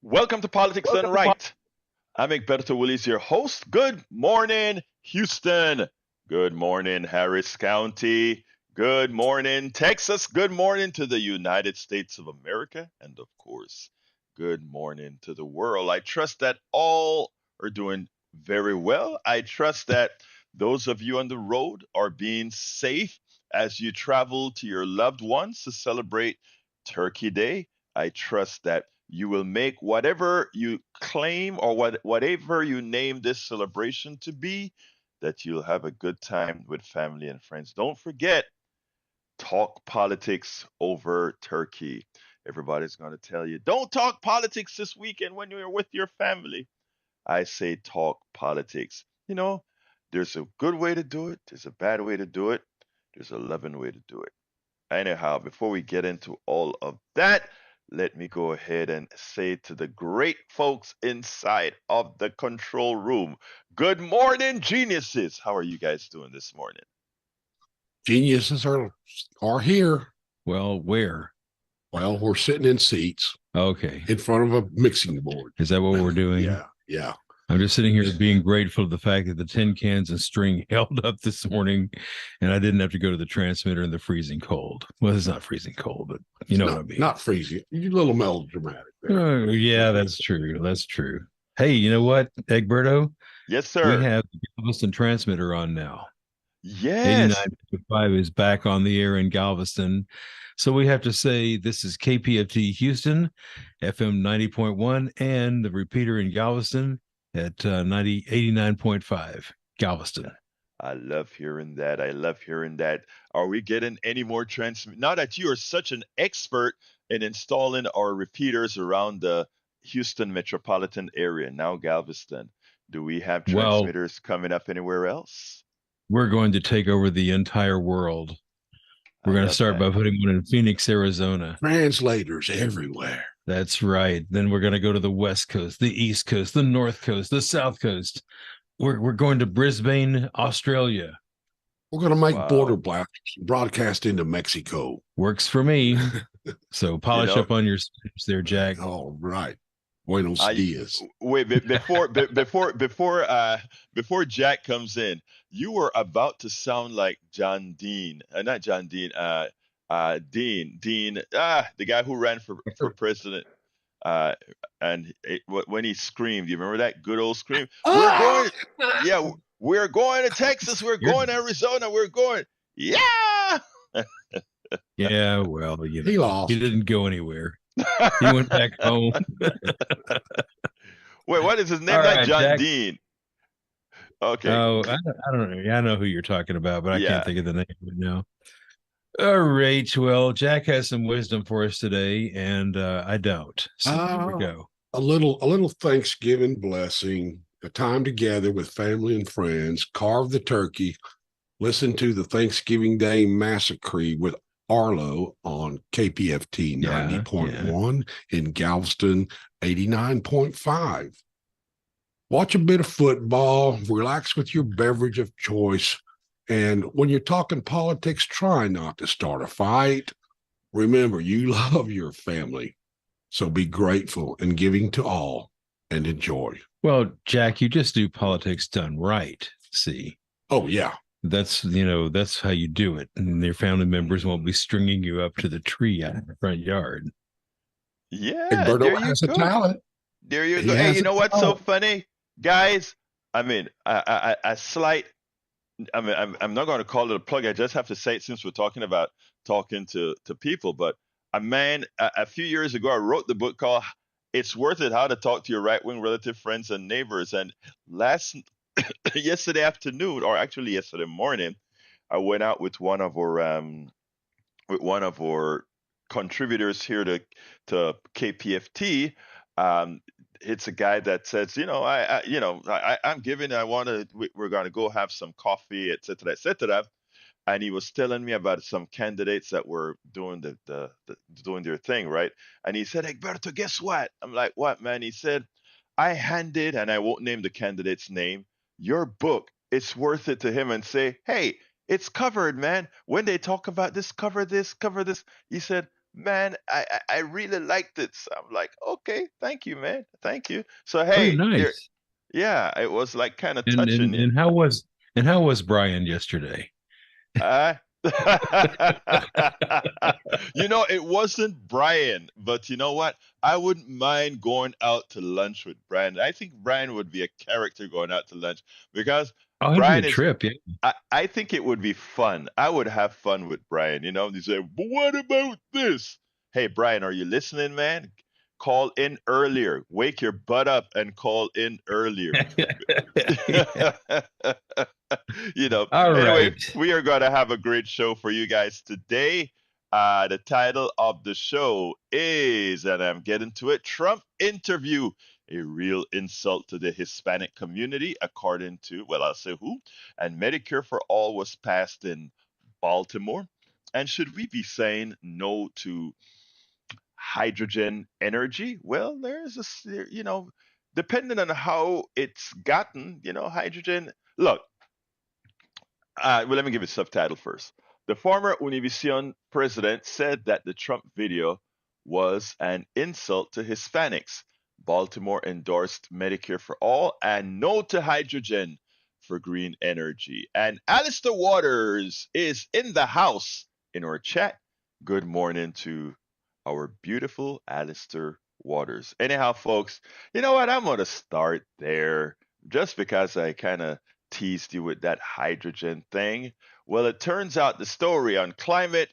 Welcome to Politics Done Welcome to Pod. Right. I'm Egberto Willis, your host. Good morning, Houston. Good morning, Harris County. Good morning, Texas. Good morning to the United States of America. And of course, good morning to the world. I trust that all are doing very well. I trust that those of you on the road are being safe as you travel to your loved ones to celebrate Turkey Day. I trust that you will make whatever you claim or whatever you name this celebration to be, that you'll have a good time with family and friends. Don't forget, talk politics over turkey. Everybody's going to tell you, don't talk politics this weekend when you're with your family. I say talk politics. There's a good way to do it, there's a bad way to do it, there's a loving way to do it. Anyhow, before we get into all of that, let me go ahead and say to the great folks inside of the control room, good morning, geniuses. How are you guys doing this morning? Geniuses are here. Well, where? Well, we're sitting in seats Okay. in front of a mixing board. Is that what we're doing? Yeah. I'm just sitting here being grateful for the fact that the tin cans and string held up this morning and I didn't have to go to the transmitter in the freezing cold. Well, it's not freezing cold, but you know what I mean. Not freezing. You're a little melodramatic there. Yeah, that's true. That's true. Hey, you know what, Egberto? Yes, sir. We have the Galveston transmitter on now. Yes. 89.5 is back on the air in Galveston. So we have to say this is KPFT Houston, FM 90.1, and the repeater in Galveston at 89.5 Galveston. I love hearing that. I love hearing that. Are we getting any more transmit? Now that you are such an expert in installing our repeaters around the Houston metropolitan area, now Galveston, do we have transmitters coming up anywhere else? We're going to take over the entire world. We're going to start by putting one in Phoenix, Arizona. Translators everywhere. That's right. Then we're going to go to the West Coast, the East Coast, the North Coast, the South Coast. We're going to Brisbane, Australia. We're going to make border broadcast into Mexico. Works for me. So polish up on your speech there, Jack. All right. Buenos dias. Wait, before Jack comes in, you were about to sound like John Dean, not John Dean, Dean, the guy who ran for president. When he screamed, you remember that good old scream? We're going to Texas, we're going to Arizona, we're going, yeah. Yeah, well, he lost. He didn't go anywhere. He went back home. Wait, what is his name? Not John Jack. Dean. Okay. Oh, I don't know. I know who you're talking about, but I can't think of the name right now. All right. Well, Jack has some wisdom for us today, and I don't. So here we go. A little Thanksgiving blessing, a time together with family and friends, carve the turkey, listen to the Thanksgiving Day Massacre with Arlo on KPFT 90.1 in Galveston 89.5. Watch a bit of football, relax with your beverage of choice, and when you're talking politics, try not to start a fight. Remember, you love your family, so be grateful and giving to all and enjoy. Well, Jack, you just do politics done right, see? Oh, yeah. That's how you do it. And their family members won't be stringing you up to the tree out in the front yard. Yeah, Egberto has a talent. There you go. Hey, you know what's so funny, guys? I mean, I'm not going to call it a plug. I just have to say it since we're talking about talking to people. But a few years ago, I wrote the book called "It's Worth It: How to Talk to Your Right-Wing Relative Friends and Neighbors." And yesterday afternoon, or actually yesterday morning, I went out with one of our contributors here to KPFT. It's a guy that says, I'm giving. We're going to go have some coffee, etc., etc. And he was telling me about some candidates that were doing doing their thing, right? And he said, "Egberto, guess what?" I'm like, "What, man?" He said, "I handed," and I won't name the candidate's name, "your book, It's Worth It," to him and say, "Hey, it's covered, man. When they talk about this, cover this, cover this." He said, man, I really liked it. So I'm like, okay, thank you, man, thank you. So Oh, hey, there, nice. yeah, it was like kind of And touching and you. and how was Brian yesterday? Uh, it wasn't Brian, but you know what? I wouldn't mind going out to lunch with Brian. I think Brian would be a character going out to lunch because Oh, it'd be a Brian is. trip. Yeah. I think it would be fun. I would have fun with Brian. He said, "But what about this?" Hey, Brian, are you listening, man? Call in earlier. Wake your butt up and call in earlier. you know. All Anyway, right. we are going to have a great show for you guys today. The title of the show is, and I'm getting to it, Trump interview, a real insult to the Hispanic community, according to, well, I'll say who. And Medicare for All was passed in Baltimore. And should we be saying no to hydrogen energy? Well, depending on how it's gotten, hydrogen. Look, well, let me give you a subtitle first. The former Univision president said that the Trump video was an insult to Hispanics. Baltimore endorsed Medicare for all and no to hydrogen for green energy. And Alistair Waters is in the house in our chat. Good morning to our beautiful Alistair Waters. Anyhow, folks, you know what? I'm going to start there just because I kind of teased you with that hydrogen thing. Well, it turns out the story on climate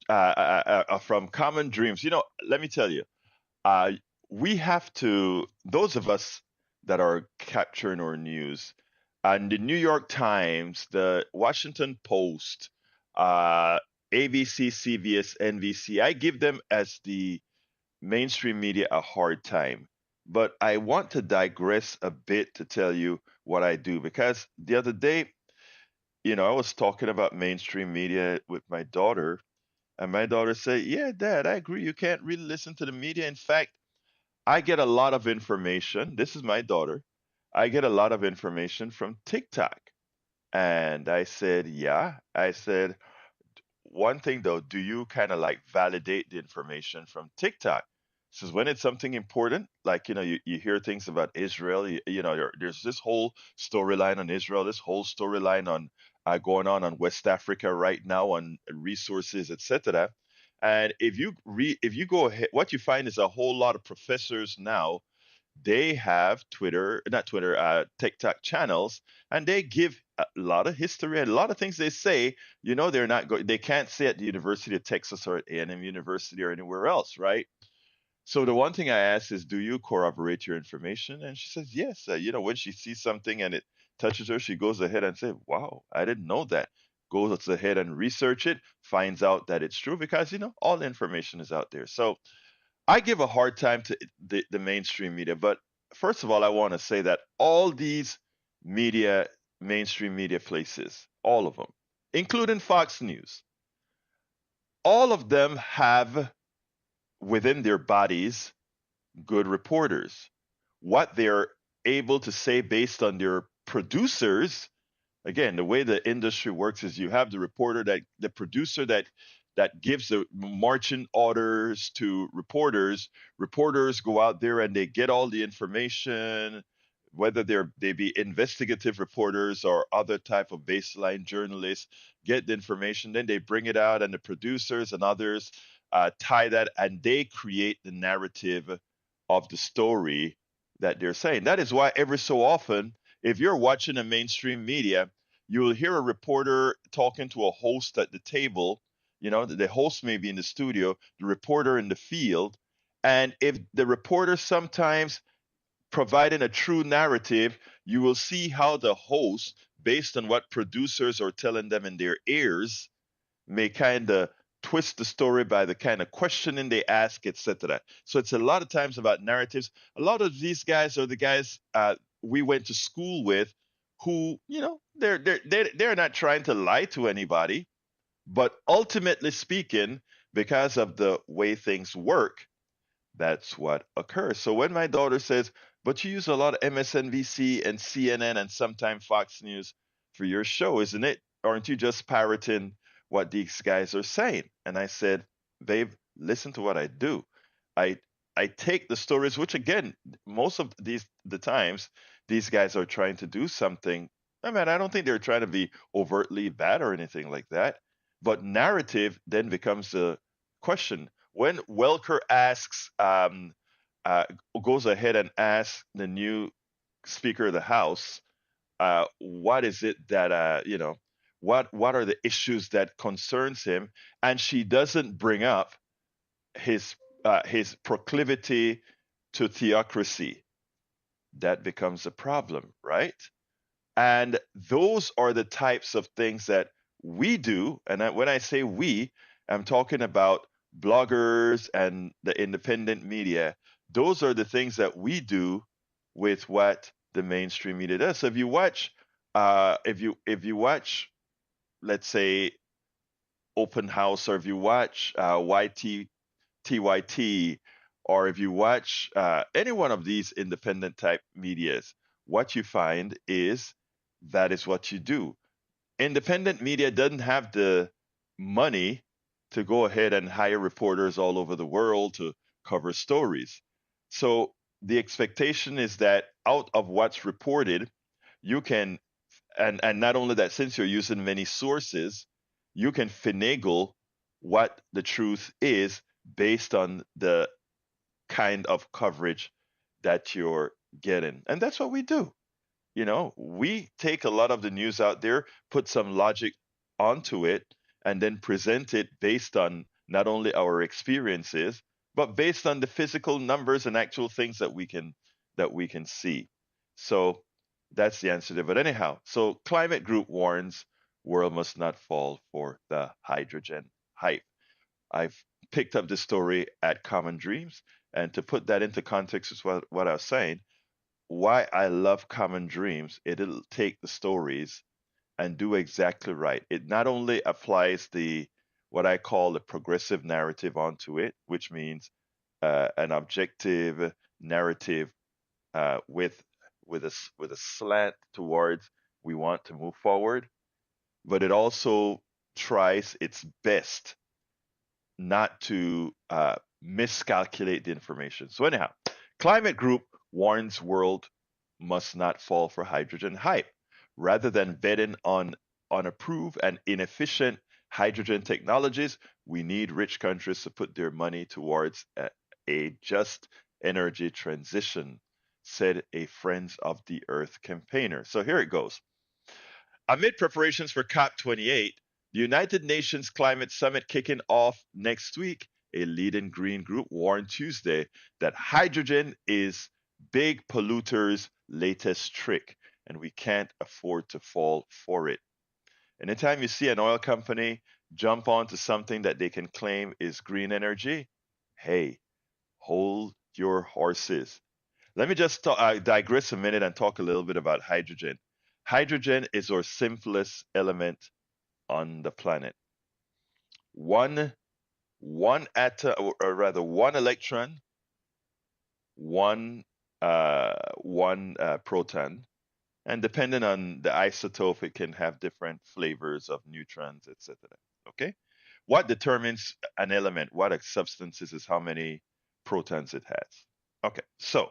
from Common Dreams. Let me tell you, uh, we have to, those of us that are capturing our news, and the New York Times, the Washington Post, uh, ABC, CBS, NBC, I give them as the mainstream media a hard time. But I want to digress a bit to tell you what I do because the other day, I was talking about mainstream media with my daughter, and my daughter said, "Yeah, Dad, I agree. You can't really listen to the media. In fact, I get a lot of information. This is my daughter. I get a lot of information from TikTok." And I said, "Yeah." I said, "One thing though, do you kind of like validate the information from TikTok?" Says when it's something important, like you hear things about Israel, there's this whole storyline on Israel, this whole storyline on going on West Africa right now on resources, etc. And if you go ahead, what you find is a whole lot of professors now, they have Twitter, not Twitter, TikTok channels, and they give a lot of history and a lot of things they say. They can't say at the University of Texas or at A&M University or anywhere else, right? So the one thing I asked is, do you corroborate your information? And she says yes. When she sees something and it touches her, she goes ahead and says, "Wow, I didn't know that." Goes ahead and research it, finds out that it's true because all the information is out there. So I give a hard time to the mainstream media, but first of all, I want to say that all these media, mainstream media places, all of them, including Fox News, all of them have within their bodies good reporters. What they're able to say based on their producers, again, the way the industry works is you have the producer that gives the marching orders to reporters. Reporters go out there and they get all the information, whether they be investigative reporters or other type of baseline journalists, get the information, then they bring it out, and the producers and others tie that, and they create the narrative of the story that they're saying. That is why every so often, if you're watching a mainstream media, you will hear a reporter talking to a host at the table. The host may be in the studio, the reporter in the field. And if the reporter sometimes providing a true narrative, you will see how the host, based on what producers are telling them in their ears, may kind of twist the story by the kind of questioning they ask, etc. So it's a lot of times about narratives. A lot of these guys are the guys we went to school with, who they're not trying to lie to anybody, but ultimately speaking, because of the way things work, that's what occurs. So when my daughter says, "But you use a lot of MSNBC and CNN and sometimes Fox News for your show, isn't it? Aren't you just parroting what these guys are saying?" And I said, "Babe, listen to what I do. I I take the stories, which again, most of the times, these guys are trying to do something. I mean, I don't think they're trying to be overtly bad or anything like that. But narrative then becomes the question. When Welker asks, uh, goes ahead and asks the new Speaker of the House, what is it that what are the issues that concerns him, and she doesn't bring up his proclivity to theocracy. That becomes a problem, right? And those are the types of things that we do. And when I say we, I'm talking about bloggers and the independent media. Those are the things that we do with what the mainstream media does. So if you watch, let's say, Open House, or if you watch TYT, or if you watch any one of these independent type medias, what you find is that is what you do. Independent media doesn't have the money to go ahead and hire reporters all over the world to cover stories. So the expectation is that out of what's reported, you can, and not only that, since you're using many sources, you can finagle what the truth is based on the kind of coverage that you're getting. And that's what we do. We take a lot of the news out there, put some logic onto it, and then present it based on not only our experiences, but based on the physical numbers and actual things that we can see. So that's the answer there. But anyhow, so climate group warns world must not fall for the hydrogen hype. I've picked up this story at Common Dreams, and to put that into context is what I was saying, why I love Common Dreams. It'll take the stories and do exactly right. It not only applies the what I call the progressive narrative onto it, which means an objective narrative with a slant towards we want to move forward, but it also tries its best not to miscalculate the information. So anyhow, climate group warns world must not fall for hydrogen hype. Rather than betting on unapproved and inefficient hydrogen technologies, we need rich countries to put their money towards a just energy transition, said a Friends of the Earth campaigner. So here it goes. Amid preparations for COP28, the United Nations Climate Summit kicking off next week, a leading green group warned Tuesday that hydrogen is big polluters' latest trick, and we can't afford to fall for it. Anytime you see an oil company jump onto something that they can claim is green energy, hey, hold your horses. Let me just digress a minute and talk a little bit about hydrogen. Hydrogen is our simplest element on the planet. One one atom, or rather one electron, one proton, and depending on the isotope, it can have different flavors of neutrons, etc. Okay, what determines an element, what a substance is how many protons it has. Okay, so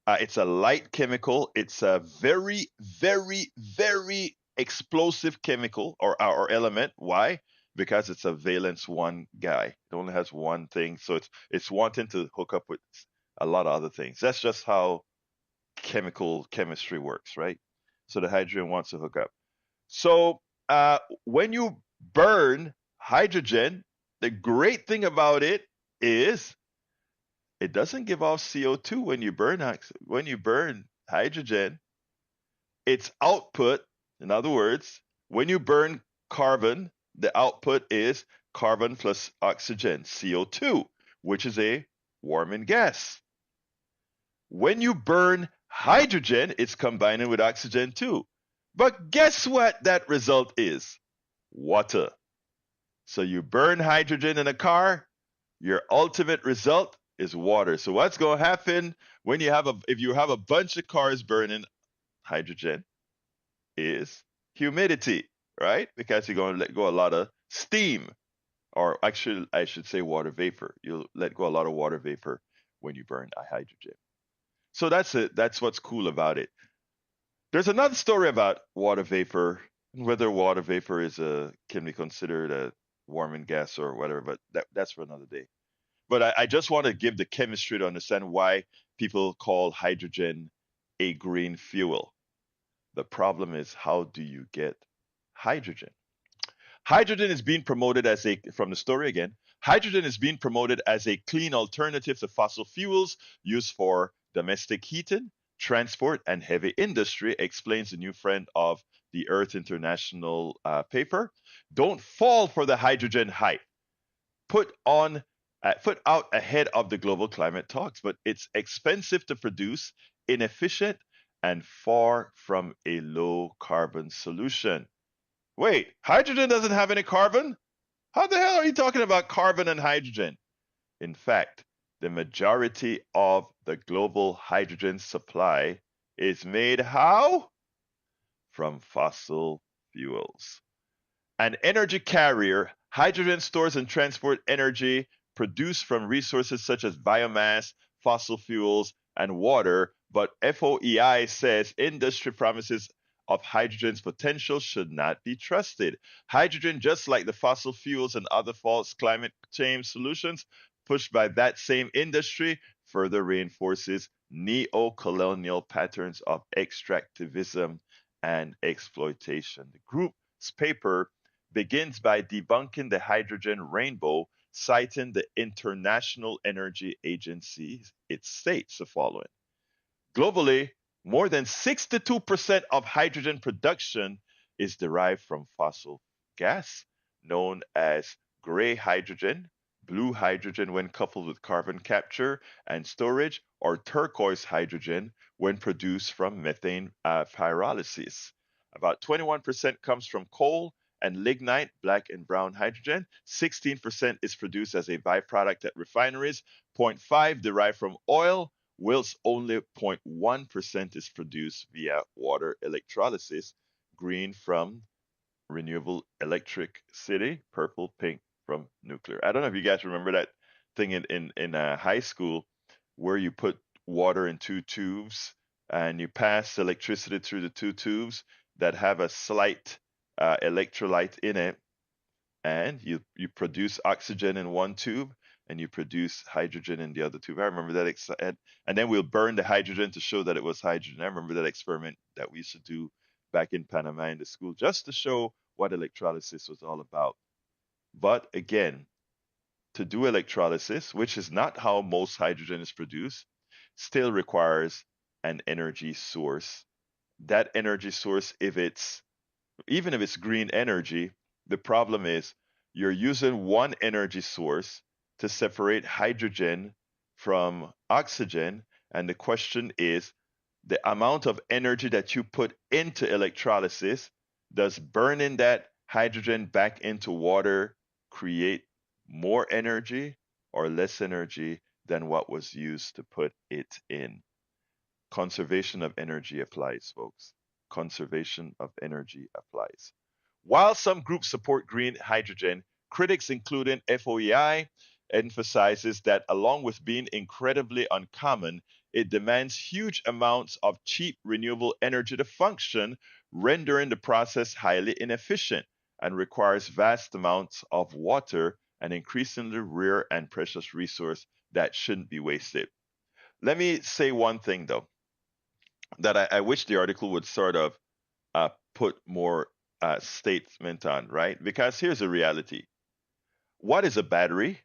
it's a light chemical. It's a very, very, very explosive chemical or element. Why? Because it's a valence one guy. It only has one thing, so it's wanting to hook up with a lot of other things. That's just how chemistry works, right? So the hydrogen wants to hook up. So when you burn hydrogen, the great thing about it is it doesn't give off CO2 when you burn hydrogen. Its output, in other words, when you burn carbon, the output is carbon plus oxygen, CO2, which is a warming gas. When you burn hydrogen, it's combining with oxygen too. But guess what that result is? Water. So you burn hydrogen in a car, your ultimate result is water. So what's going to happen when if you have a bunch of cars burning hydrogen is humidity, right? Because you're going to let go a lot of steam. or actually, I should say water vapor. You'll let go a lot of water vapor when you burn a hydrogen. So that's it. That's what's cool about it. There's another story about water vapor, whether water vapor can be considered a warming gas or whatever, but that's for another day. But I just want to give the chemistry to understand why people call hydrogen a green fuel. The problem is, how do you get hydrogen? Hydrogen is being promoted as from the story again, hydrogen is being promoted as a clean alternative to fossil fuels used for domestic heating, transport, and heavy industry, explains the new friend of the Earth International paper. Don't fall for the hydrogen hype. Put on put out ahead of the global climate talks, but it's expensive to produce, inefficient, and far from a low carbon solution. Wait, hydrogen doesn't have any carbon? How the hell are you talking about carbon and hydrogen? In fact, the majority of the global hydrogen supply is made how? From fossil fuels. An energy carrier, hydrogen stores and transport energy produced from resources such as biomass, fossil fuels, and water, but FOEI says industry promises of hydrogen's potential should not be trusted. Hydrogen, just like the fossil fuels and other false climate change solutions pushed by that same industry, further reinforces neo-colonial patterns of extractivism and exploitation. The group's paper begins by debunking the hydrogen rainbow, citing the International Energy Agency. It states the following. Globally, more than 62% of hydrogen production is derived from fossil gas, known as gray hydrogen, blue hydrogen when coupled with carbon capture and storage, or turquoise hydrogen when produced from methane pyrolysis. About 21% comes from coal and lignite, black and brown hydrogen. 16% is produced as a byproduct at refineries, 0.5 derived from oil, whilst only 0.1% is produced via water electrolysis, green from renewable electricity, purple, pink from nuclear. I don't know if you guys remember that thing in high school where you put water in two tubes and you pass electricity through the two tubes that have a slight electrolyte in it, and you produce oxygen in one tube and you produce hydrogen in the other tube. I remember that, and then we'll burn the hydrogen to show that it was hydrogen. I remember that experiment that we used to do back in Panama in the school, just to show what electrolysis was all about. But again, to do electrolysis, which is not how most hydrogen is produced, still requires an energy source. That energy source, even if it's green energy, the problem is you're using one energy source to separate hydrogen from oxygen. And the question is the amount of energy that you put into electrolysis, does burning that hydrogen back into water create more energy or less energy than what was used to put it in? Conservation of energy applies, folks. Conservation of energy applies. While some groups support green hydrogen, critics, including FOEI, emphasizes that along with being incredibly uncommon, it demands huge amounts of cheap renewable energy to function, rendering the process highly inefficient, and requires vast amounts of water, an increasingly rare and precious resource that shouldn't be wasted. Let me say one thing, though, that I wish the article would sort of put more statement on, right? Because here's the reality. What is a battery?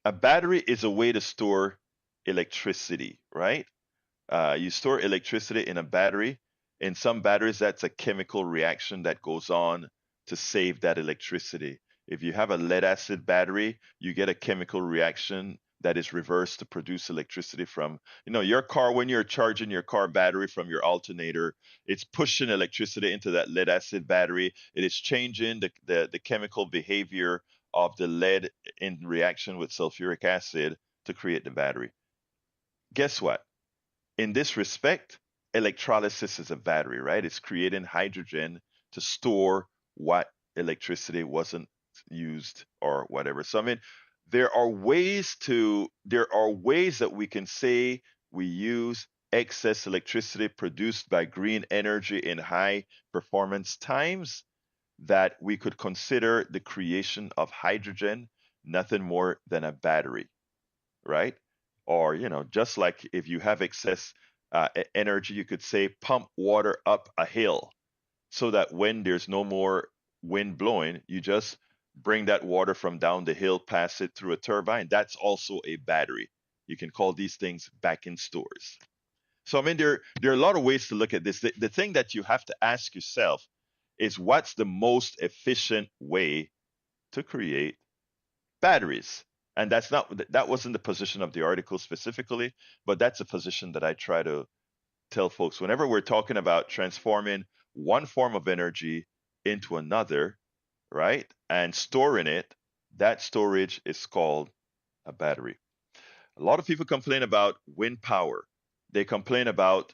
A battery is a way to store electricity, right? You store electricity in a battery. In some batteries, that's a chemical reaction that goes on to save that electricity. If you have a lead acid battery, you get a chemical reaction that is reversed to produce electricity from, your car. When you're charging your car battery from your alternator, it's pushing electricity into that lead acid battery. It is changing the chemical behavior of the lead in reaction with sulfuric acid to create the battery. Guess what? In this respect, electrolysis is a battery, right? It's creating hydrogen to store what electricity wasn't, used or whatever. So I mean, there are ways that we can say we use excess electricity produced by green energy in high performance times that we could consider the creation of hydrogen nothing more than a battery, right? Or, just like if you have excess energy, you could say pump water up a hill so that when there's no more wind blowing, you just bring that water from down the hill, pass it through a turbine. That's also a battery. You can call these things back in stores. So, I mean, there are a lot of ways to look at this. The thing that you have to ask yourself is what's the most efficient way to create batteries? And that wasn't the position of the article specifically, but that's a position that I try to tell folks whenever we're talking about transforming one form of energy into another, right? And storing it, that storage is called a battery. A lot of people complain about wind power. They complain about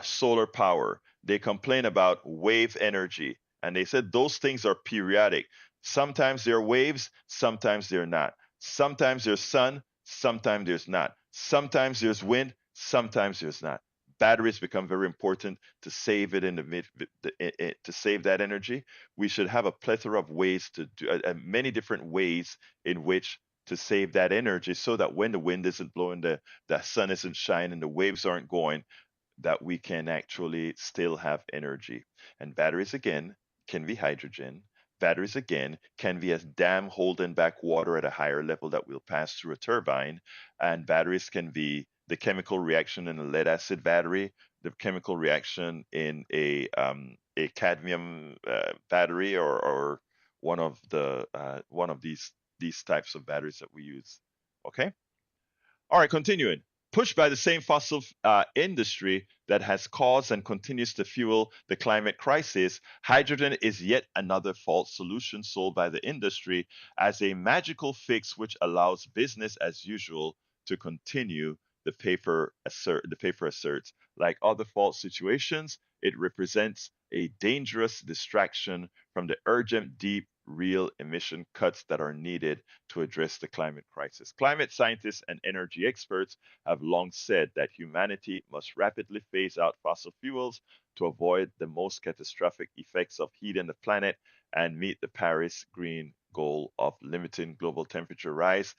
solar power. They complain about wave energy. And they said those things are periodic. Sometimes they're waves, sometimes they're not. Sometimes there's sun, sometimes there's not. Sometimes there's wind, sometimes there's not. Batteries become very important to save it in the mid to save that energy. We should have a plethora of ways to do many different ways in which to save that energy so that when the wind isn't blowing, the sun isn't shining, the waves aren't going, that we can actually still have energy. And batteries, again, can be hydrogen. Batteries, again, can be a dam holding back water at a higher level that will pass through a turbine. And batteries can be the chemical reaction in a lead acid battery, the chemical reaction in a cadmium battery, or one of these types of batteries that we use. Okay. All right, continuing. Pushed by the same fossil industry that has caused and continues to fuel the climate crisis, hydrogen is yet another false solution sold by the industry as a magical fix which allows business as usual to continue. The paper asserts, like other false situations, it represents a dangerous distraction from the urgent, deep, real emission cuts that are needed to address the climate crisis. Climate scientists and energy experts have long said that humanity must rapidly phase out fossil fuels to avoid the most catastrophic effects of heating the planet and meet the Paris Green goal of limiting global temperature rise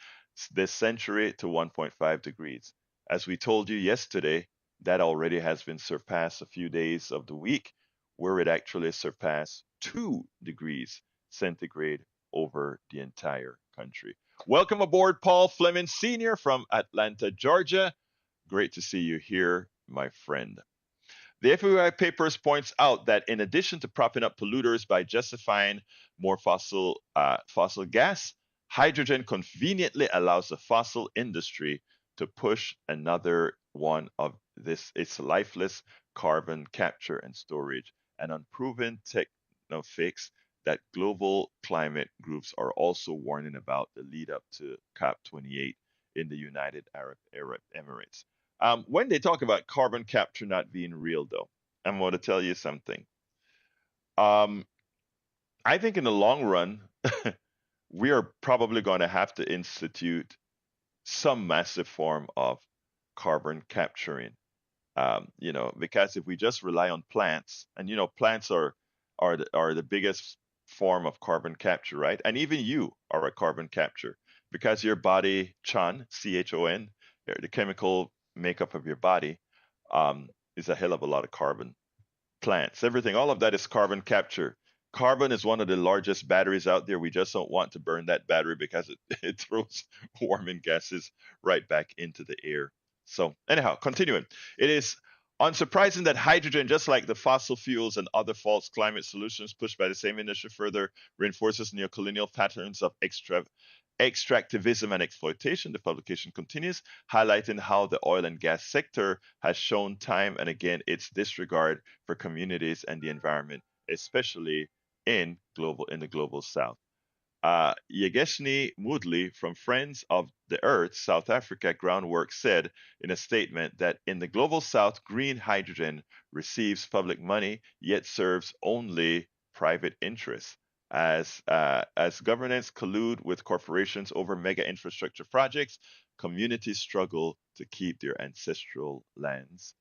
this century to 1.5 degrees. As we told you yesterday, that already has been surpassed a few days of the week, where it actually surpassed 2 degrees centigrade over the entire country. Welcome aboard, Paul Fleming Sr. from Atlanta, Georgia. Great to see you here, my friend. The FOI papers points out that in addition to propping up polluters by justifying more fossil gas, hydrogen conveniently allows the fossil industry to push another one of its lifeless carbon capture and storage, an unproven techno fix that global climate groups are also warning about the lead up to COP28 in the United Arab Emirates. When they talk about carbon capture not being real, though, I'm going to tell you something. Um, I think in the long run, we are probably going to have to institute some massive form of carbon capturing. Because if we just rely on plants, and plants are the biggest form of carbon capture, right? And even you are a carbon capture because your body, CHON, the chemical makeup of your body, is a hell of a lot of carbon. Plants, everything, all of that is carbon capture. Carbon is one of the largest batteries out there. We just don't want to burn that battery because it throws warming gases right back into the air. So, anyhow, continuing. It is unsurprising that hydrogen, just like the fossil fuels and other false climate solutions pushed by the same industry, further reinforces neocolonial patterns of extractivism and exploitation. The publication continues, highlighting how the oil and gas sector has shown time and again its disregard for communities and the environment, especially in the global south. Yegeshni Moodley from Friends of the Earth, South Africa Groundwork said in a statement that in the global south, green hydrogen receives public money yet serves only private interests. As governments collude with corporations over mega infrastructure projects, communities struggle to keep their ancestral lands,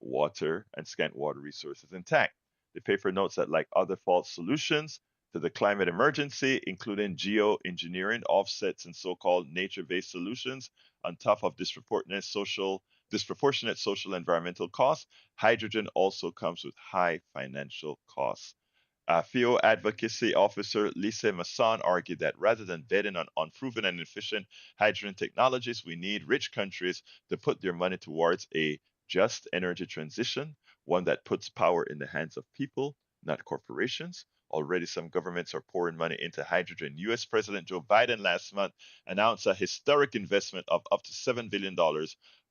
water, and scant water resources intact. The paper notes that, like other false solutions to the climate emergency, including geoengineering, offsets, and so-called nature-based solutions, on top of disproportionate social environmental costs, hydrogen also comes with high financial costs. FIO advocacy officer Lisa Masson argued that rather than betting on unproven and efficient hydrogen technologies, we need rich countries to put their money towards a just energy transition, one that puts power in the hands of people, not corporations. Already, some governments are pouring money into hydrogen. US President Joe Biden last month announced a historic investment of up to $7 billion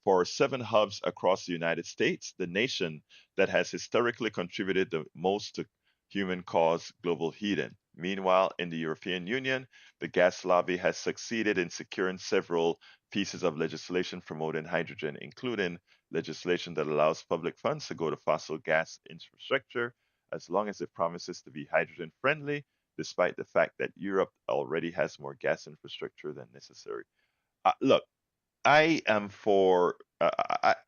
for 7 hubs across the United States, the nation that has historically contributed the most to human caused global heating. Meanwhile, in the European Union, the gas lobby has succeeded in securing several pieces of legislation promoting hydrogen, including legislation that allows public funds to go to fossil gas infrastructure as long as it promises to be hydrogen friendly, despite the fact that Europe already has more gas infrastructure than necessary. Look, I am for.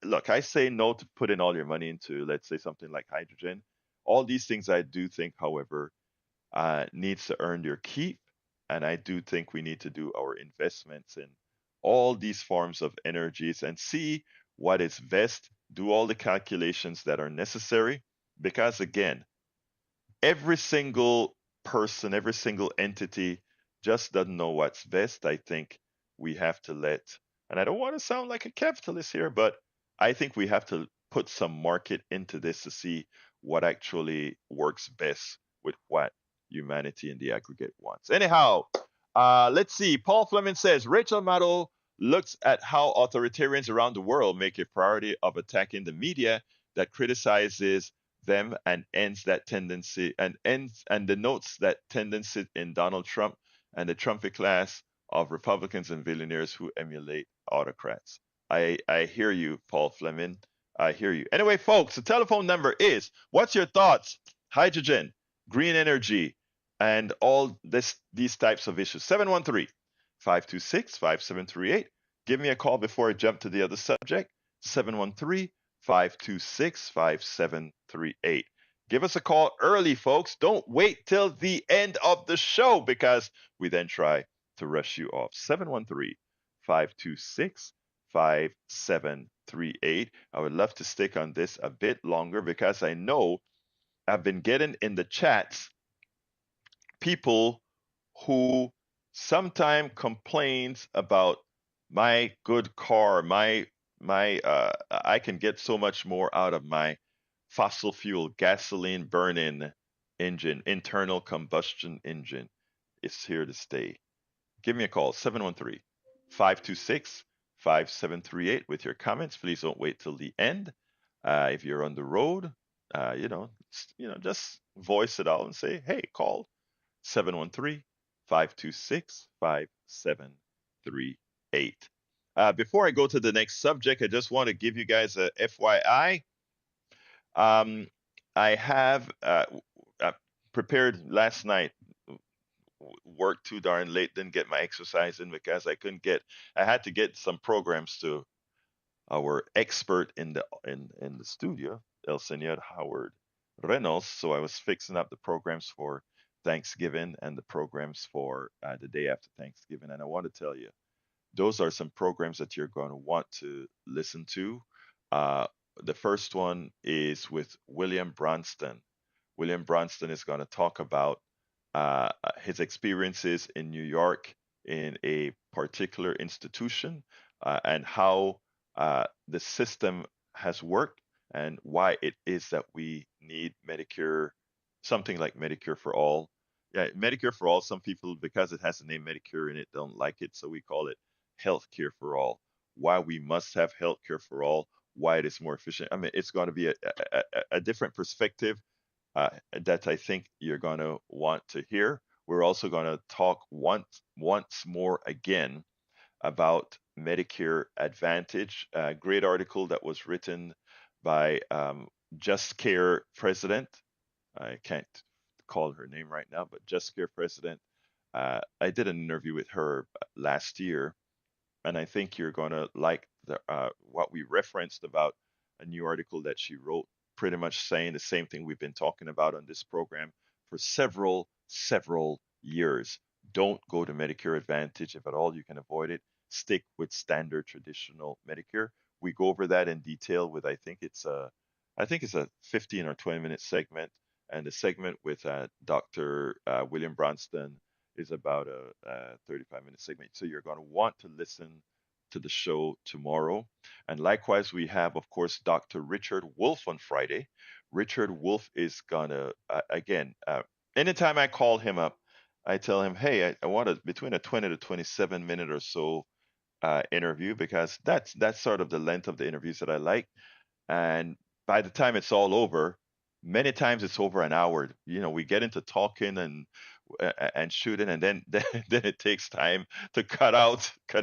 Look, I say no to putting all your money into, let's say, something like hydrogen. All these things I do think, however, needs to earn your keep, and I do think we need to do our investments in all these forms of energies and see what is best. Do all the calculations that are necessary, because again, every single person, every single entity just doesn't know what's best. I think we have to let, and I don't want to sound like a capitalist here, but I think we have to put some market into this to see what actually works best with what humanity in the aggregate wants. Anyhow, let's see. Paul Fleming says Rachel Maddow looks at how authoritarians around the world make a priority of attacking the media that criticizes them and ends that tendency and denotes that tendency in Donald Trump and the Trumpy class of Republicans and billionaires who emulate autocrats. I hear you, Paul Fleming. I hear you. Anyway, folks, the telephone number is, what's your thoughts? Hydrogen, green energy, and all these types of issues. 713-526-5738. Give me a call before I jump to the other subject. 713-526-5738. Give us a call early, folks. Don't wait till the end of the show because we then try to rush you off. 713-526-5738. I would love to stick on this a bit longer because I know I've been getting in the chats people who sometimes complains about my good car, my I can get so much more out of my fossil fuel gasoline burning engine, internal combustion engine. It's here to stay. Give me a call, 713-526-5738 with your comments. Please don't wait till the end. If you're on the road, just voice it out and say, hey, call 713-526-5738. Before I go to the next subject, I just want to give you guys a FYI. I have prepared last night, worked too darn late, didn't get my exercise in because I had to get some programs to our expert in the studio, El Senor Howard Reynolds. So I was fixing up the programs for Thanksgiving and the programs for the day after Thanksgiving. And I want to tell you, those are some programs that you're going to want to listen to. The first one is with William Bronston. William Bronston is going to talk about his experiences in New York in a particular institution and how the system has worked and why it is that we need Medicare, something like Medicare for all. Yeah, Medicare for all, some people, because it has the name Medicare in it, don't like it, so we call it healthcare for all. Why we must have healthcare for all, why it is more efficient. I mean, it's going to be a different perspective that I think you're going to want to hear. We're also going to talk once more again about Medicare Advantage. A great article that was written by Just Care President. I can't recall her name right now, but Just Care President. I did an interview with her last year, and I think you're going to like what we referenced about a new article that she wrote, pretty much saying the same thing we've been talking about on this program for several years. Don't go to Medicare Advantage if at all you can avoid it. Stick with standard traditional Medicare. We go over that in detail with I think it's a 15 or 20-minute segment, and the segment with Dr. William Bronston is about a 35-minute segment. So you're going to want to listen to the show tomorrow. And likewise, we have, of course, Dr. Richard Wolf on Friday. Richard Wolf is going to, anytime I call him up, I tell him, hey, I want between a 20 to 27 minute or so interview, because that's sort of the length of the interviews that I like. And by the time it's all over, many times it's over an hour. We get into talking and shooting, and then then it takes time to cut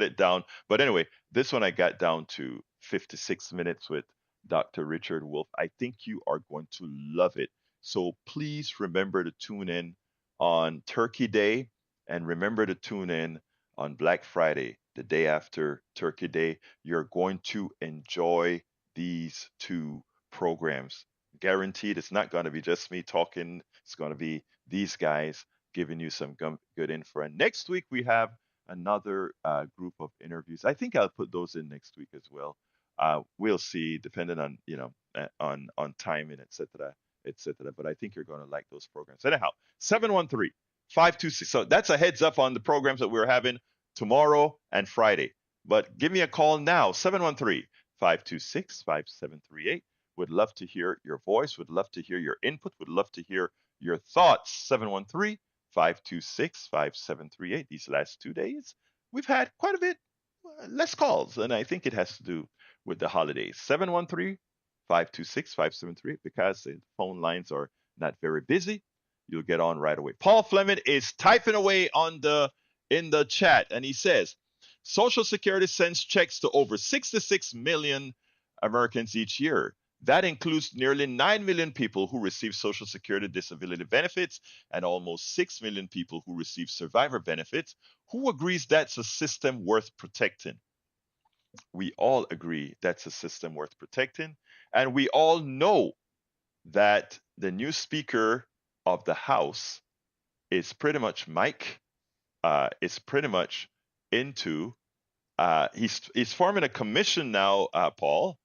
it down. But anyway, this one I got down to 56 minutes with Dr. Richard Wolf. I think you are going to love it. So please remember to tune in on Turkey Day, and remember to tune in on Black Friday, the day after Turkey Day. You're going to enjoy these two programs. Guaranteed, it's not going to be just me talking. It's going to be these guys giving you some good info. And next week we have another group of interviews. I think I'll put those in next week as well. We'll see, depending on on timing, etc., etc. But I think you're going to like those programs. Anyhow, 713-526. So that's a heads up on the programs that we're having tomorrow and Friday. But give me a call now, 713-526-5738. Would love to hear your voice, would love to hear your input, would love to hear your thoughts. 713-526-5738. These last 2 days, we've had quite a bit less calls, and I think it has to do with the holidays. 713-526-5738, because the phone lines are not very busy. You'll get on right away. Paul Fleming is typing away in the chat, and he says, Social Security sends checks to over 66 million Americans each year. That includes nearly 9 million people who receive Social Security disability benefits and almost 6 million people who receive survivor benefits. Who agrees that's a system worth protecting? We all agree that's a system worth protecting. And we all know that the new Speaker of the House is pretty much Mike, is pretty much into, he's forming a commission now, Paul,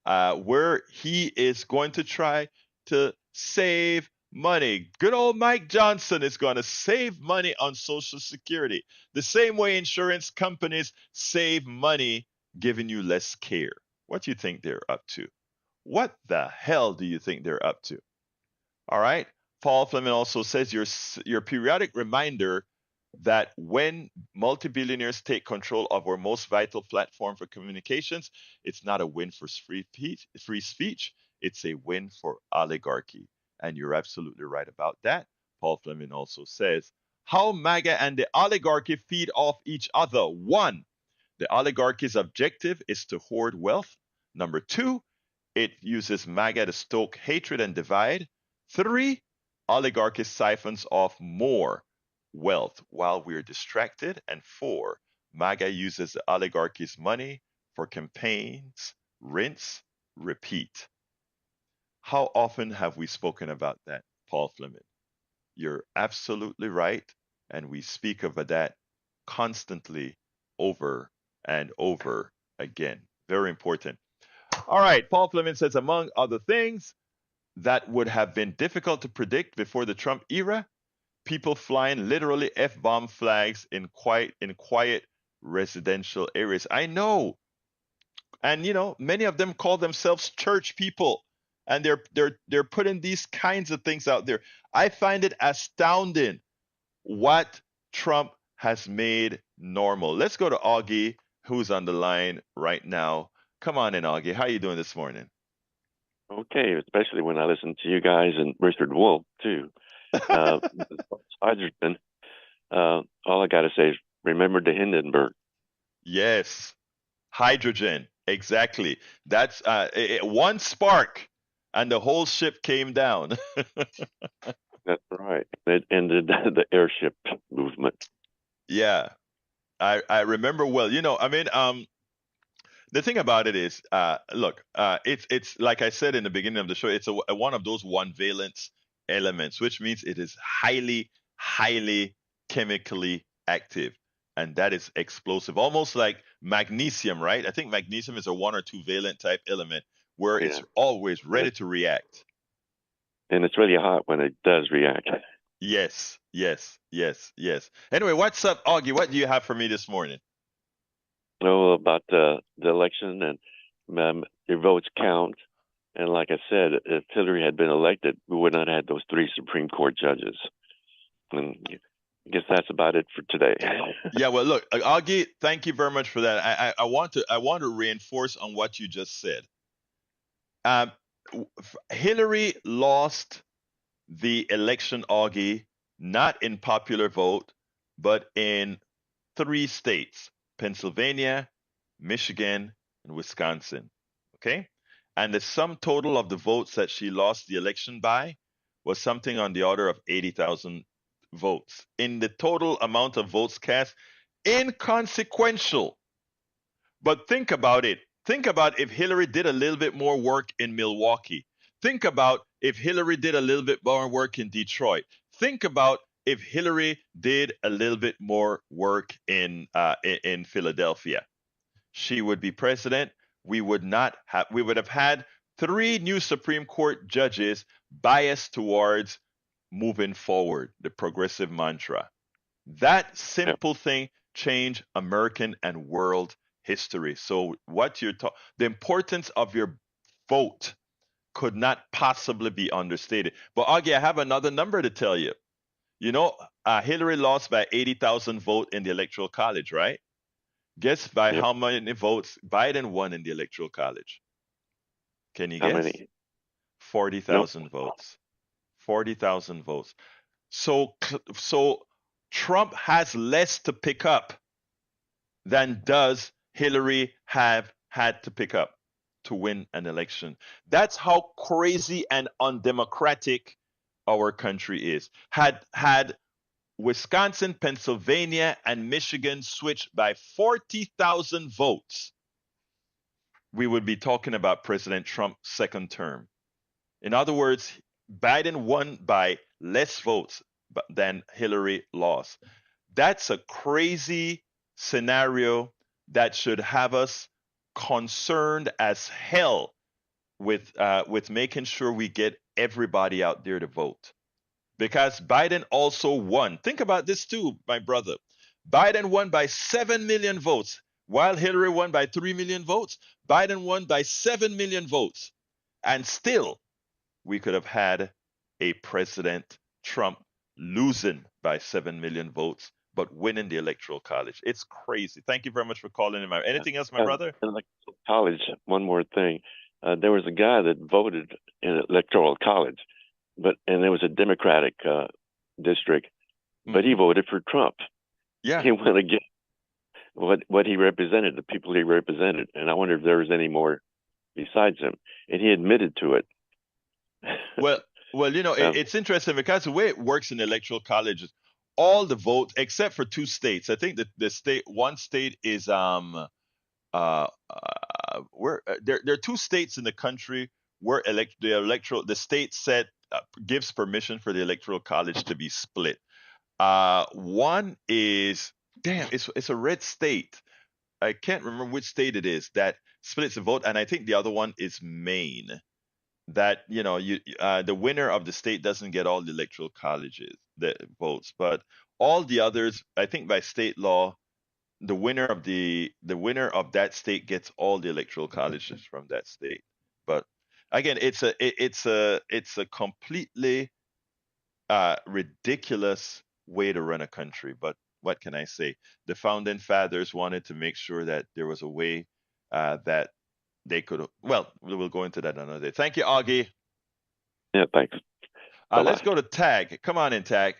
where he is going to try to save money. Good old Mike Johnson is going to save money on Social Security, the same way insurance companies save money giving you less care. What do you think they're up to? What the hell do you think they're up to? All right. Paul Fleming also says your periodic reminder that when multi-billionaires take control of our most vital platform for communications, it's not a win for free speech, it's a win for oligarchy. And you're absolutely right about that. Paul Fleming also says, how MAGA and the oligarchy feed off each other. 1, the oligarchy's objective is to hoard wealth. Number 2, it uses MAGA to stoke hatred and divide. 3, oligarchy siphons off more wealth while we're distracted. And 4, MAGA uses the oligarchy's money for campaigns, rinse, repeat. How often have we spoken about that, Paul Fleming? You're absolutely right, and we speak of that constantly over and over again. Very important. All right, Paul Fleming says, among other things that would have been difficult to predict before the Trump era, people flying literally F-bomb flags in quiet residential areas. I know. And many of them call themselves church people, and they're putting these kinds of things out there. I find it astounding what Trump has made normal. Let's go to Augie, who's on the line right now. Come on in, Augie. How are you doing this morning? Okay, especially when I listen to you guys and Richard Wolf too. Hydrogen. All I got to say is remember the Hindenburg. Yes, hydrogen. Exactly. That's one spark, and the whole ship came down. That's right. It ended the airship movement. Yeah, I remember well. The thing about it is, look, it's like I said in the beginning of the show, it's one of those one valence elements, which means it is highly chemically active, and that is explosive, almost like magnesium, right? I think magnesium is a one or two valent type element where Yeah. it's always ready to react. And it's really hot when it does react. Yes, yes, yes, yes. Anyway, what's up, Augie? What do you have for me this morning? Know about the election and your votes count. And like I said, if Hillary had been elected, we would not have had those 3 Supreme Court judges. And I guess that's about it for today. Yeah, well, look, Augie, thank you very much for that. I want to reinforce on what you just said. Hillary lost the election, Augie, not in popular vote, but in 3 states: Pennsylvania, Michigan, and Wisconsin. Okay? And the sum total of the votes that she lost the election by was something on the order of 80,000 votes. In the total amount of votes cast, inconsequential. But think about it. Think about if Hillary did a little bit more work in Milwaukee. Think about if Hillary did a little bit more work in Detroit. Think about if Hillary did a little bit more work in Philadelphia. She would be president. We would have had 3 new Supreme Court judges biased towards moving forward, the progressive mantra. That simple thing changed American and world history. So the importance of your vote could not possibly be understated. But Augie, I have another number to tell you. Hillary lost by 80,000 votes in the Electoral College, right? Guess by how many votes Biden won in the Electoral College? Can you guess? How many? 40,000 votes. 40,000 votes. So Trump has less to pick up than does Hillary have had to pick up to win an election. That's how crazy and undemocratic our country is. Had Wisconsin, Pennsylvania, and Michigan switched by 40,000 votes, we would be talking about President Trump's second term. In other words, Biden won by less votes than Hillary lost. That's a crazy scenario that should have us concerned as hell with making sure we get everybody out there to vote. Because Biden also won. Think about this too, my brother. Biden won by 7 million votes, while Hillary won by 3 million votes. Biden won by 7 million votes. And still, we could have had a President Trump losing by 7 million votes, but winning the Electoral College. It's crazy. Thank you very much for calling in. Anything else, my brother? In Electoral College, one more thing. There was a guy that voted in Electoral College, and it was a Democratic district, but he voted for Trump. Yeah. He went against what he represented, the people he represented. And I wonder if there was any more besides him. And he admitted to it. Well, it's interesting because the way it works in the Electoral College is all the votes, except for 2 states. I think that one state is where there are 2 states in the country where the state gives permission for the Electoral College to be split. One is it's a red state. I can't remember which state it is that splits the vote, and I think the other one is Maine. That the winner of the state doesn't get all the Electoral Colleges the votes, but all the others, I think by state law, the winner of that state gets all the Electoral Colleges from that state. But again, it's a completely ridiculous way to run a country. But what can I say? The founding fathers wanted to make sure that there was a way that they could. Well, we'll go into that another day. Thank you, Augie. Yeah, thanks. Let's go to Tag. Come on in, Tag.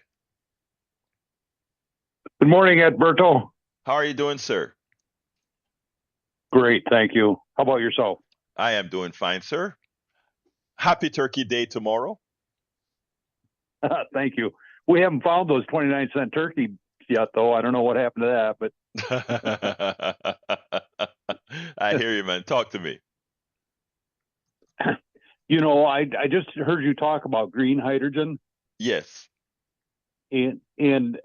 Good morning, Edberto. How are you doing, sir? Great, thank you. How about yourself? I am doing fine, sir. Happy Turkey Day tomorrow. Thank you. We haven't found those 29-cent turkey yet, though. I don't know what happened to that, but I hear you, man. Talk to me. I just heard you talk about green hydrogen, Yes. and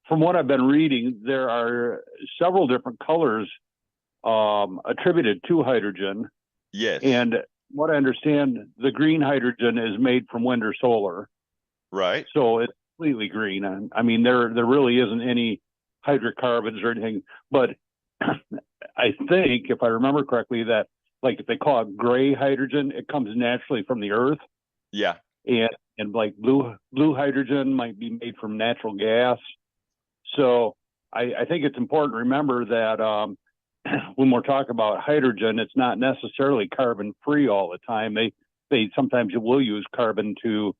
from what I've been reading, there are several different colors attributed to hydrogen. Yes. And what I understand, the green hydrogen is made from wind or solar. Right. So it's completely green. I mean, there really isn't any hydrocarbons or anything. But I think, if I remember correctly, that like if they call it gray hydrogen, it comes naturally from the earth. Yeah. And like blue hydrogen might be made from natural gas. So I think it's important to remember that when we're talking about hydrogen, it's not necessarily carbon free all the time. They sometimes will use carbon to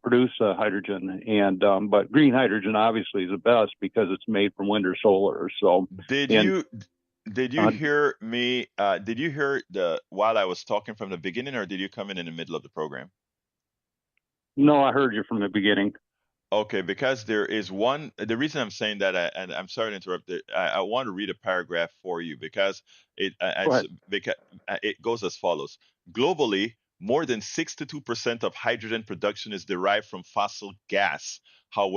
produce hydrogen, and but green hydrogen obviously is the best because it's made from wind or solar. So Did you hear me? Did you hear while I was talking from the beginning, or did you come in the middle of the program? No, I heard you from the beginning. Okay, because there is one. The reason I'm saying that, and I'm sorry to interrupt. I want to read a paragraph for you because Go ahead. it goes as follows. Globally, more than 62% of hydrogen production is derived from fossil gas,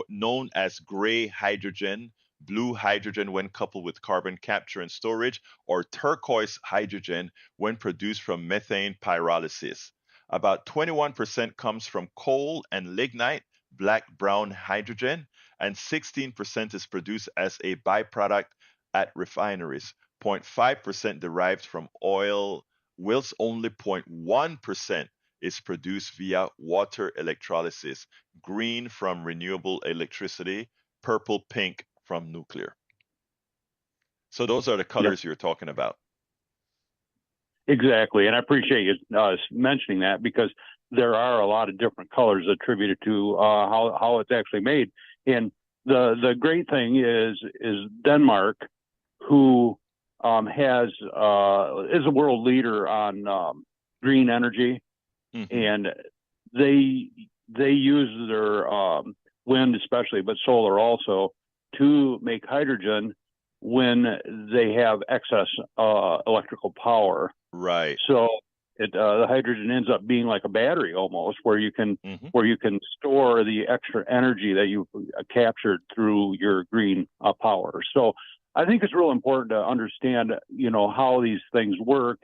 known as gray hydrogen, blue hydrogen when coupled with carbon capture and storage, or turquoise hydrogen when produced from methane pyrolysis. About 21% comes from coal and lignite, black brown hydrogen, and 16% is produced as a byproduct at refineries. 0.5% derived from oil, whilst only 0.1% is produced via water electrolysis, green from renewable electricity, purple pink from nuclear. So those are the colors you're talking about. Exactly, and I appreciate you mentioning that because there are a lot of different colors attributed to how it's actually made. And the great thing is Denmark, who is a world leader on green energy, and they use their wind especially, but solar also, to make hydrogen when they have excess electrical power. Right. So the hydrogen ends up being like a battery almost, where you can store the extra energy that you captured through your green power. So I think it's real important to understand, how these things work.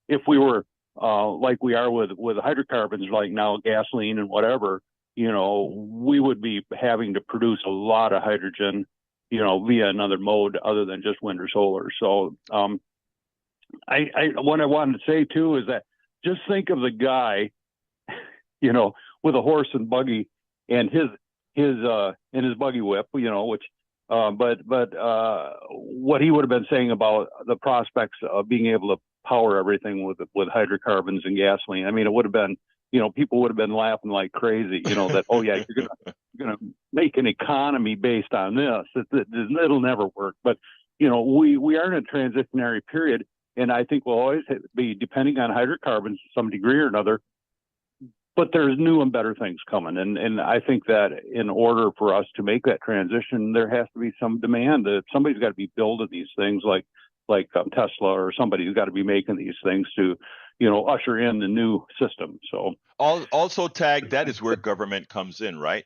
If we were like we are with hydrocarbons, like now gasoline and whatever, we would be having to produce a lot of hydrogen, via another mode other than just wind or solar. So what I wanted to say too is that just think of the guy, with a horse and buggy and his buggy whip, which but what he would have been saying about the prospects of being able to power everything with hydrocarbons and gasoline. I mean, it would have been, people would have been laughing like crazy, that, oh yeah, you're gonna make an economy based on this. It'll never work. But we are in a transitionary period, and I think we'll always be depending on hydrocarbons to some degree or another. But there's new and better things coming, and I think that in order for us to make that transition, there has to be some demand. Somebody's got to be building these things, like Tesla, or somebody's got to be making these things to, usher in the new system. So also, Tag, that is where government comes in, right?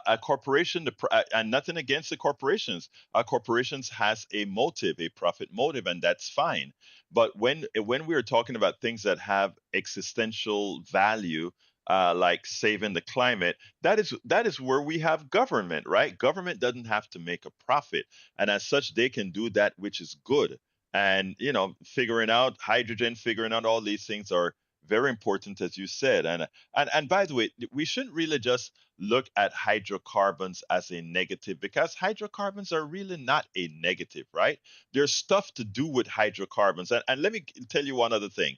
A corporation, and nothing against the corporations. Corporations has a motive, a profit motive, and that's fine. But when we are talking about things that have existential value, like saving the climate, that is where we have government, right? Government doesn't have to make a profit, and as such, they can do that which is good. And figuring out hydrogen, figuring out all these things are very important, as you said. And by the way, we shouldn't really just look at hydrocarbons as a negative, because hydrocarbons are really not a negative, right? There's stuff to do with hydrocarbons. And let me tell you one other thing.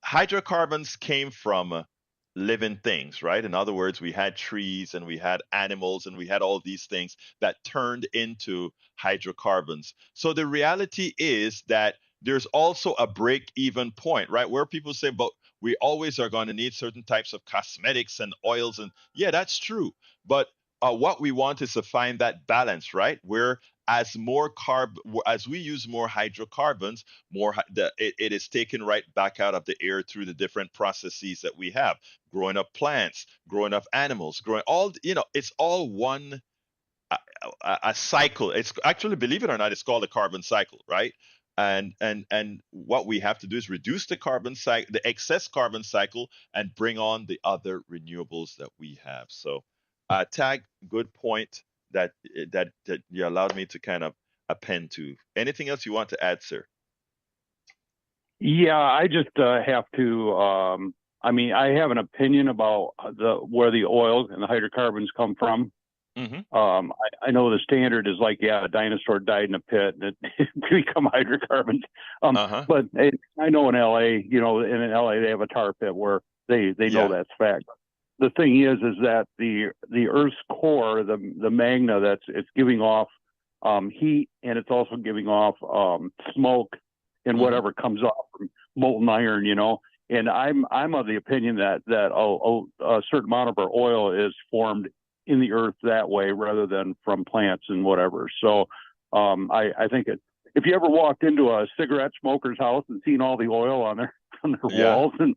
Hydrocarbons came from living things, right? In other words, we had trees and we had animals and we had all these things that turned into hydrocarbons. So the reality is that there's also a break even point, right? Where people say, but We always are going to need certain types of cosmetics and oils, and yeah, that's true. But what we want is to find that balance, right? Where as we use more hydrocarbons, it is taken right back out of the air through the different processes that we have, growing up plants, growing up animals, growing all, it's all one a cycle. It's actually, believe it or not, it's called a carbon cycle, right? And what we have to do is reduce the carbon cycle, the excess carbon cycle, and bring on the other renewables that we have. So, Tag, good point that you allowed me to kind of append to. Anything else you want to add, sir? Yeah, I just have to. I mean, I have an opinion about where the oil and the hydrocarbons come from. Mm-hmm. I know the standard is like, yeah, a dinosaur died in a pit and it become hydrocarbons. Uh-huh. But I know in LA, in LA they have a tar pit where they know that's fact. The thing is that the Earth's core, the magna, it's giving off heat, and it's also giving off smoke and whatever comes off from molten iron, And I'm of the opinion that a certain amount of our oil is formed in the earth that way rather than from plants and whatever. So I think if you ever walked into a cigarette smoker's house and seen all the oil on their walls and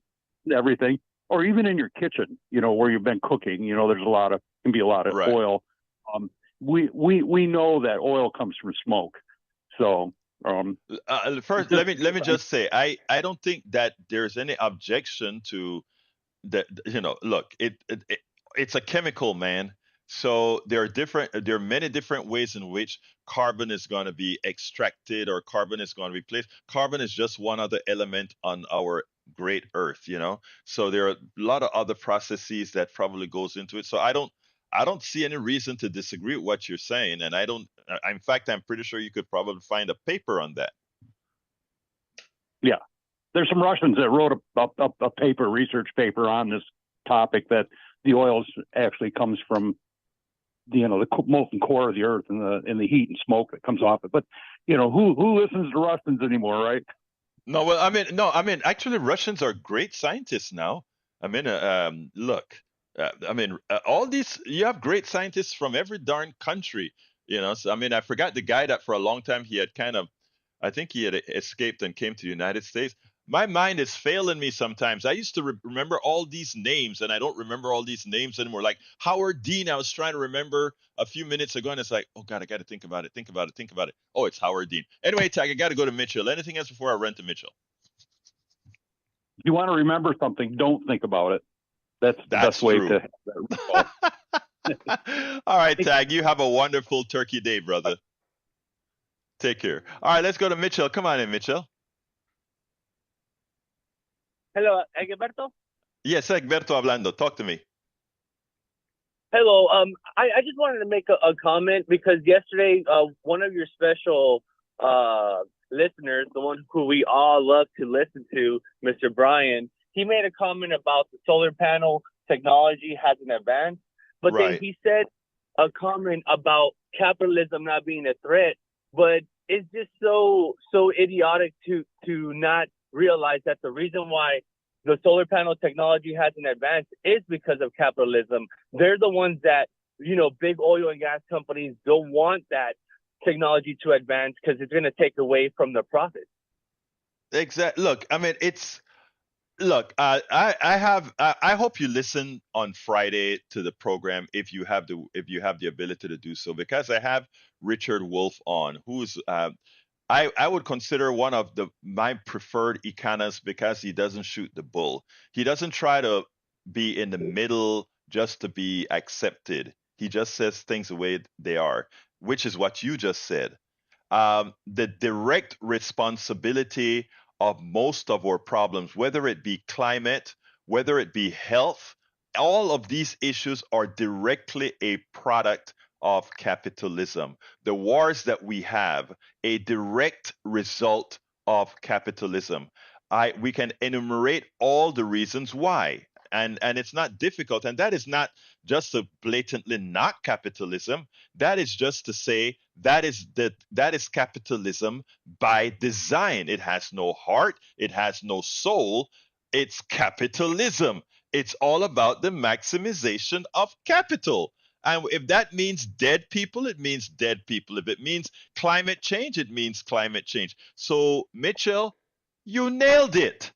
everything, or even in your kitchen, where you've been cooking, there's can be a lot of oil. We know that oil comes from smoke. So first, let me just say, I don't think that there's any objection to that. Look, it's a chemical, man. So there are many different ways in which carbon is going to be extracted or carbon is going to be placed. Carbon is just one other element on our great earth, So there are a lot of other processes that probably goes into it. So I don't see any reason to disagree with what you're saying. And in fact, I'm pretty sure you could probably find a paper on that. Yeah. There's some Russians that wrote a research paper on this topic, that the oil actually comes from the molten core of the earth and the heat and smoke that comes off it. But who listens to Russians anymore, right? No, well, actually, Russians are great scientists now. Look, all these, you have great scientists from every darn country, So, I forgot the guy that for a long time he had I think he had escaped and came to the United States. My mind is failing me sometimes. I used to remember all these names, and I don't remember all these names anymore. Like Howard Dean, I was trying to remember a few minutes ago, and it's like, oh God, I got to think about it. Oh, it's Howard Dean. Anyway, Tag, I got to go to Mitchell. Anything else before I run to Mitchell? If you want to remember something, don't think about it. That's the best way to have that. All right, Tag, you have a wonderful turkey day, brother. Take care. All right, let's go to Mitchell. Come on in, Mitchell. Hello, Egberto? Yes, Egberto hablando. Talk to me. Hello. I just wanted to make a comment, because yesterday, one of your special listeners, the one who we all love to listen to, Mr. Brian, he made a comment about the solar panel technology hasn't advanced, but then he said a comment about capitalism not being a threat. But it's just so idiotic to not realize that the reason why the solar panel technology hasn't advanced is because of capitalism. They're the ones that, big oil and gas companies don't want that technology to advance because it's going to take away from the profits. Exactly. Look, I hope you listen on Friday to the program if you have the ability to do so, because I have Richard Wolf on, who's I would consider one of my preferred economists, because he doesn't shoot the bull. He doesn't try to be in the middle just to be accepted. He just says things the way they are, which is what you just said. The direct responsibility of most of our problems, whether it be climate, whether it be health, all of these issues are directly a product of capitalism. The wars that we have, a direct result of capitalism. We can enumerate all the reasons why. And it's not difficult. And that is not just to blatantly knock capitalism. That is just to say that is capitalism by design. It has no heart. It has no soul. It's capitalism. It's all about the maximization of capital. And if that means dead people, it means dead people. If it means climate change, it means climate change. So, Mitchell, you nailed it.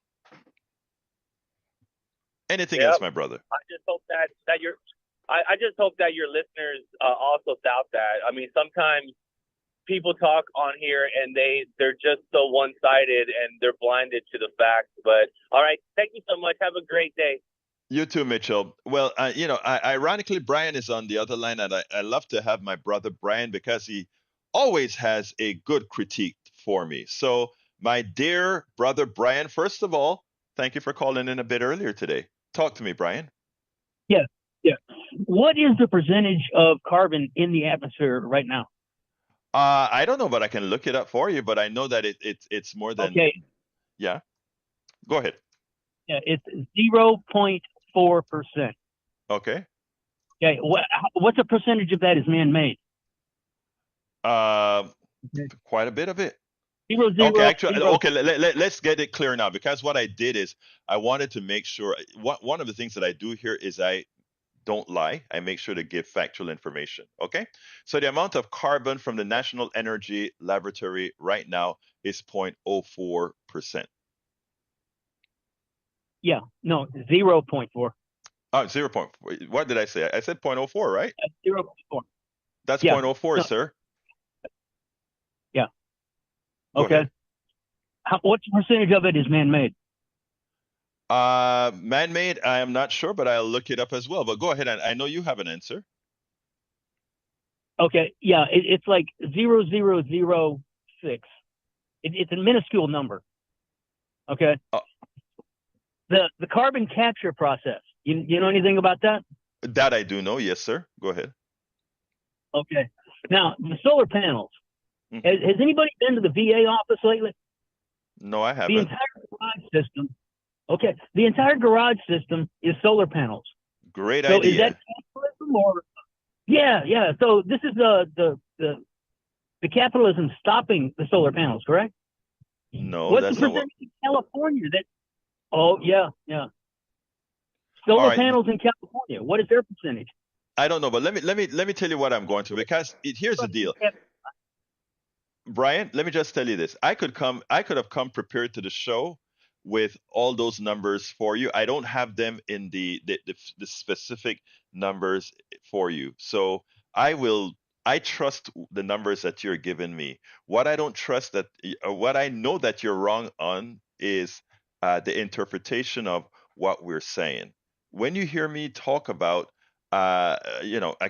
Anything Yeah. else, my brother? I just hope that your I just hope that your listeners also doubt that. I mean, sometimes people talk on here and they're just so one-sided and they're blinded to the facts. But all right, thank you so much. Have a great day. You too, Mitchell. Well, ironically, Brian is on the other line, and I love to have my brother Brian because he always has a good critique for me. So, my dear brother Brian, first of all, thank you for calling in a bit earlier today. Talk to me, Brian. Yeah, yeah. What is the percentage of carbon in the atmosphere right now? I don't know, but I can look it up for you. But I know that it's more than. Okay. Yeah. Go ahead. Yeah, it's 0.4%. Okay. Okay, what's a percentage of that is man-made? Quite a bit of it. Okay, actually, okay. Let's get it clear now, because what I did is I wanted to make sure. One of the things that I do here is I don't lie. I make sure to give factual information. Okay. So the amount of carbon from the National Energy Laboratory right now is 0.04%. Yeah, no, 0.4. Oh, 0.4. What did I say? I said 0.04, right? 0.4. That's Yeah. 0.04, No. sir. Yeah. Go Okay. ahead. What percentage of it is man-made? Man-made, I am not sure, but I'll look it up as well. But go ahead, and I know you have an answer. Okay, yeah, it's like 0.006. It's a minuscule number. Okay. The carbon capture process. You know anything about that? That I do know, yes, sir. Go ahead. Okay. Now the solar panels. Mhm. Has anybody been to the VA office lately? No, I The haven't. entire garage system. Okay, the entire garage system is solar panels. Great So idea. is that capitalism or? Yeah, yeah. So this is the capitalism stopping the solar panels, correct? No, What's that's the not what. percentage in California that? Oh yeah, yeah. All Solar right. panels in California. What is their percentage? I don't know, but let me tell you what I'm going to, because here's the deal. Brian, let me just tell you this. I could have come prepared to the show with all those numbers for you. I don't have them in the specific numbers for you. So I trust the numbers that you're giving me. What I don't trust what I know that you're wrong on is the interpretation of what we're saying. When you hear me talk about a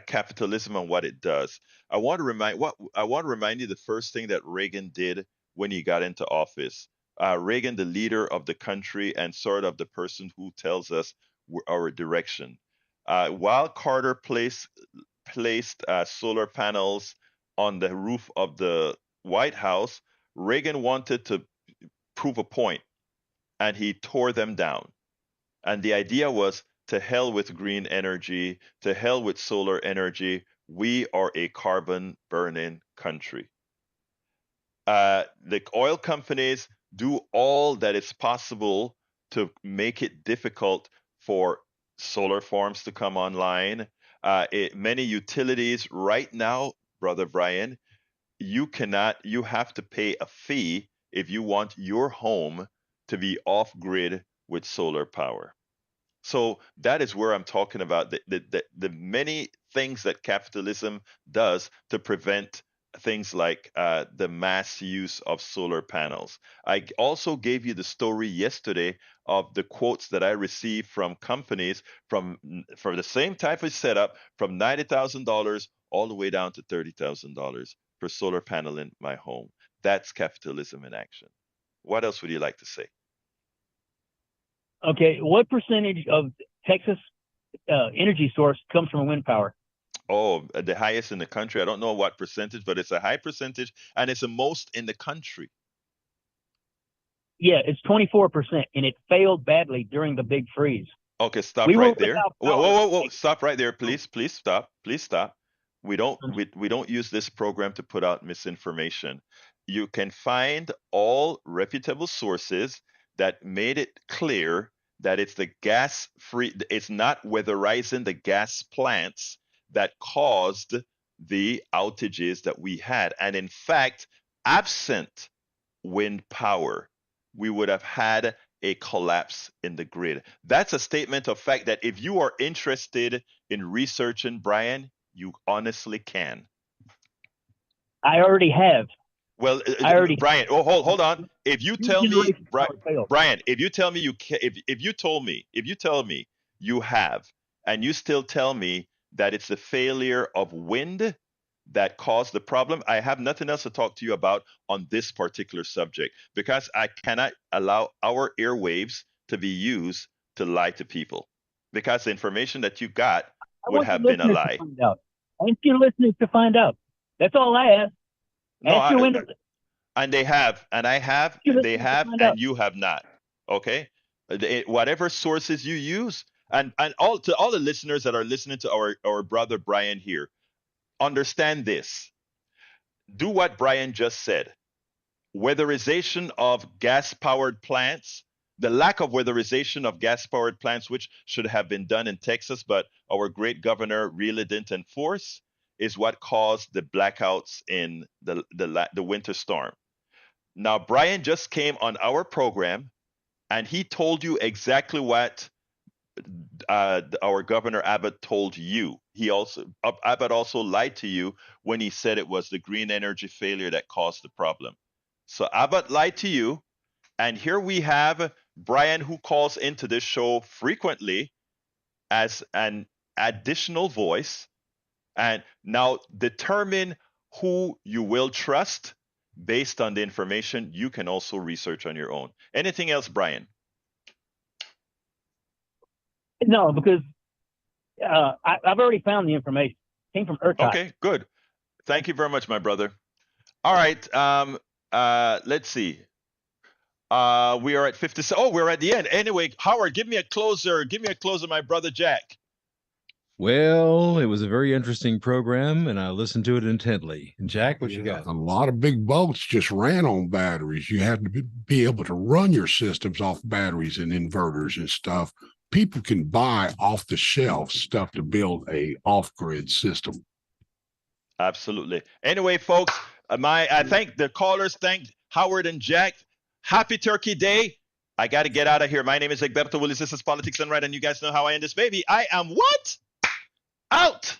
capitalism and what it does, I want to remind you the first thing that Reagan did when he got into office. Reagan, the leader of the country and sort of the person who tells us our direction. While Carter placed solar panels on the roof of the White House, Reagan wanted to prove a point, and he tore them down. And the idea was, to hell with green energy, to hell with solar energy. We are a carbon burning country. The oil companies do all that is possible to make it difficult for solar farms to come online. Many utilities right now, Brother Brian, you have to pay a fee if you want your home to be off grid with solar power. So that is where I'm talking about the many things that capitalism does to prevent things like the mass use of solar panels. I also gave you the story yesterday of the quotes that I received from companies for the same type of setup, from $90,000 all the way down to $30,000 for solar panel in my home. That's capitalism in action. What else would you like to say? Okay, what percentage of Texas energy source comes from wind power? Oh, the highest in the country. I don't know what percentage, but it's a high percentage, and it's the most in the country. Yeah, it's 24%, and it failed badly during the big freeze. Okay, stop We were right there. without Whoa, power. whoa, whoa, whoa! Stop right there, please. Please stop. Please stop. We don't use this program to put out misinformation. You can find all reputable sources that made it clear that it's the gas free, it's not weatherizing the gas plants that caused the outages that we had. And in fact, absent wind power, we would have had a collapse in the grid. That's a statement of fact that if you are interested in researching, Brian, you honestly can. I already have. Well, I already Brian, oh, hold on. If you tell me, generation power failed. Brian, if you tell me if you tell me you have, and you still tell me that it's the failure of wind that caused the problem, I have nothing else to talk to you about on this particular subject, because I cannot allow our airwaves to be used to lie to people, because the information that you got I would want have your been a listeners lie. to find out. I want your listeners to find out. That's all I ask. No, Ask your window. and they have, and I have, Your they listeners to have, find and out. you have not. Okay, whatever sources you use, and all to all the listeners that are listening to our brother Brian here, understand this. Do what Brian just said. Weatherization of gas powered plants, the lack of weatherization of gas powered plants, which should have been done in Texas, but our great governor really didn't enforce, is what caused the blackouts in the winter storm. Now, Brian just came on our program and he told you exactly what our governor Abbott told you. Abbott also lied to you when he said it was the green energy failure that caused the problem. So Abbott lied to you, and here we have Brian, who calls into this show frequently as an additional voice, and now determine who you will trust based on the information you can also research on your own. Anything else, Brian? No, because I've already found the information. It came from ERCOT. Okay, good. Thank you very much, my brother. All right. Let's see. We are at 50. Oh, we're at the end. Anyway, Howard, give me a closer. Give me a closer, my brother Jack. Well, it was a very interesting program, and I listened to it intently. Jack, what you got? A lot of big boats just ran on batteries. You had to be able to run your systems off batteries and inverters and stuff. People can buy off the shelf stuff to build a off-grid system. Absolutely. Anyway, folks, I thank the callers. Thank Howard and Jack. Happy Turkey Day. I got to get out of here. My name is Egberto Willis. This is Politics and Right, and you guys know how I end this baby. I am what? Out.